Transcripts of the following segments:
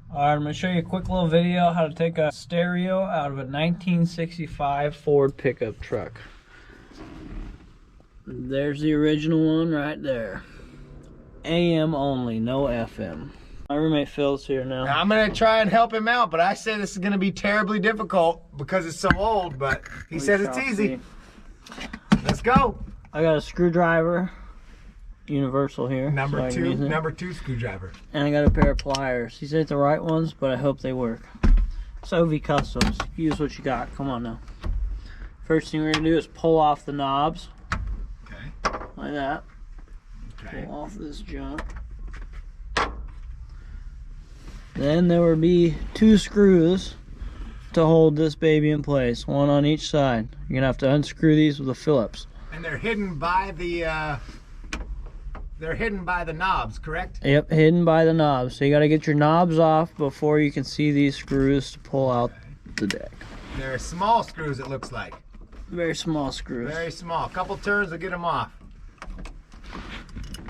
Alright, I'm going to show you a quick little video how to take a stereo out of a 1965 Ford pickup truck. There's the original one right there. AM only, no FM. My roommate Phil's here now. I'm going to try and help him out, but I say this is going to be terribly difficult because it's so old, but he says it's easy. Let's go. I got a screwdriver, universal here. Number two screwdriver. And I got a pair of pliers. These ain't the right ones, but I hope they work. It's OV Customs. Use what you got. Come on now. First thing we're going to do is pull off the knobs. Okay. Like that. Okay. Pull off this junk. Then there will be 2 screws to hold this baby in place, one on each side. You're going to have to unscrew these with a Phillips. And they're hidden by the knobs, correct? Yep, hidden by the knobs. So you got to get your knobs off before you can see these screws to pull out the deck. They're small screws, it looks like. Very small screws. Very small. A couple turns will get them off.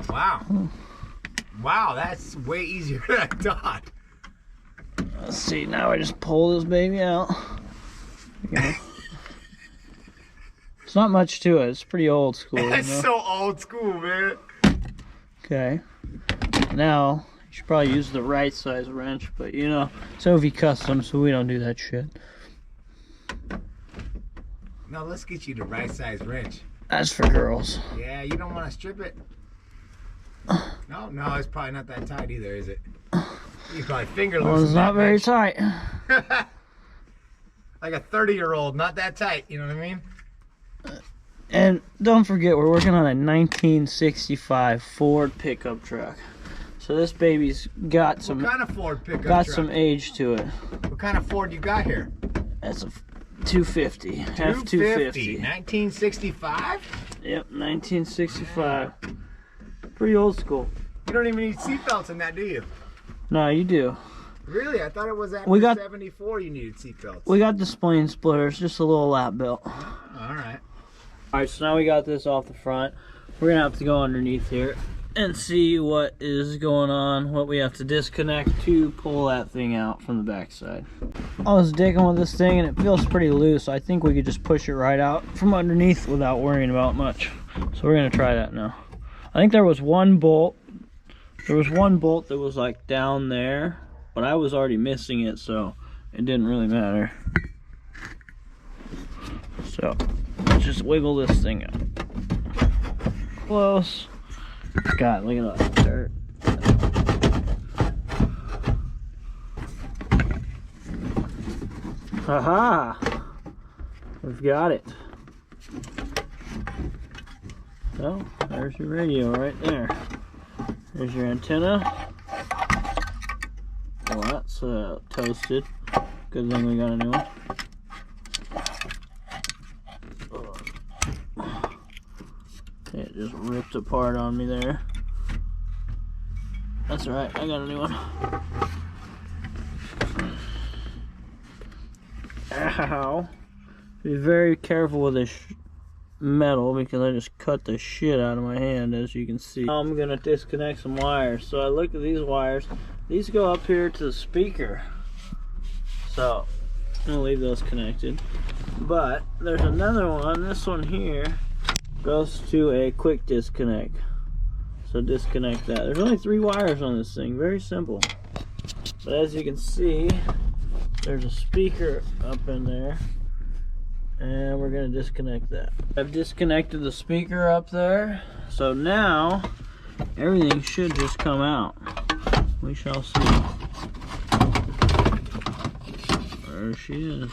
Wow. Wow, that's way easier than I thought. Let's see, now I just pull this baby out. It's not much to it. It's pretty old school. That's so old school, man. Okay. Now, you should probably use the right size wrench, but you know, it's OV Custom, so we don't do that shit. No, let's get you the right size wrench. That's for girls. Yeah, you don't want to strip it? No, it's probably not that tight either, is it? You probably finger loosen. Well, it's not very tight. Like a 30-year-old, not that tight, you know what I mean? And don't forget, we're working on a 1965 Ford pickup truck. So this baby's got some. What kind of Ford pickup got truck? some age to it. What kind of Ford you got here? That's a 250. F250. 1965? Yep, 1965. Pretty old school. You don't even need seatbelts in that, do you? No, you do. Really? I thought it was after 74 you needed seatbelts. We got the spleen splitters, just a little lap belt. Alright. Alright, so now we got this off the front. We're going to have to go underneath here and see what is going on, what we have to disconnect to pull that thing out from the backside. I was digging with this thing and it feels pretty loose. I think we could just push it right out from underneath without worrying about much. So we're going to try that now. I think there was one bolt. There was one bolt that was like down there, but I was already missing it, so it didn't really matter. So let's just wiggle this thing out. Close. God, look at all that dirt. Haha! We've got it. So, there's your radio right there. There's your antenna. Well, that's toasted. Good thing we got a new one. It just ripped apart on me there. That's alright, I got a new one. Ow. Be very careful with this metal because I just cut the shit out of my hand, as you can see. Now I'm gonna disconnect some wires. So I looked at these wires. These go up here to the speaker. So I'm gonna leave those connected. But there's another one. This one here goes to a quick disconnect. So disconnect that. There's only 3 wires on this thing. Very simple. But as you can see, there's a speaker up in there. And we're going to disconnect that. I've disconnected the speaker up there. So now, everything should just come out. We shall see. There she is.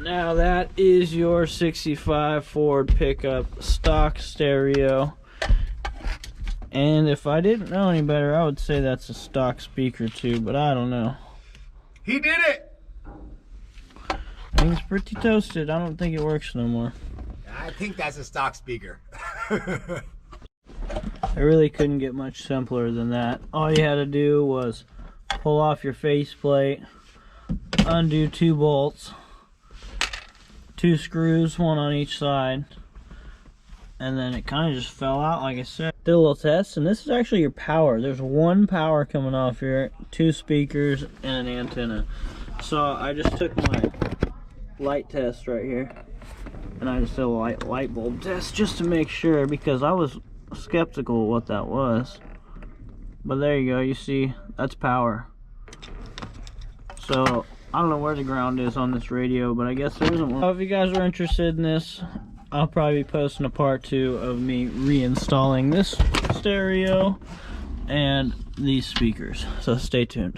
Now that is your 65 Ford pickup stock stereo. And if I didn't know any better, I would say that's a stock speaker too, but I don't know. He did it! Thing's pretty toasted. I don't think it works no more. I think that's a stock speaker. I really couldn't get much simpler than that. All you had to do was pull off your faceplate, undo 2 bolts, 2 screws, one on each side, and then it kind of just fell out, like I said. Did a little test, and this is actually your power. There's one power coming off here, 2 speakers, and an antenna. So I just took my light test right here, and I just did a light bulb test just to make sure, because I was skeptical of what that was. But there you go, you see, that's power. So I don't know where the ground is on this radio, but I guess there isn't one. If you guys are interested in this, I'll probably be posting a part 2 of me reinstalling this stereo and these speakers. So stay tuned.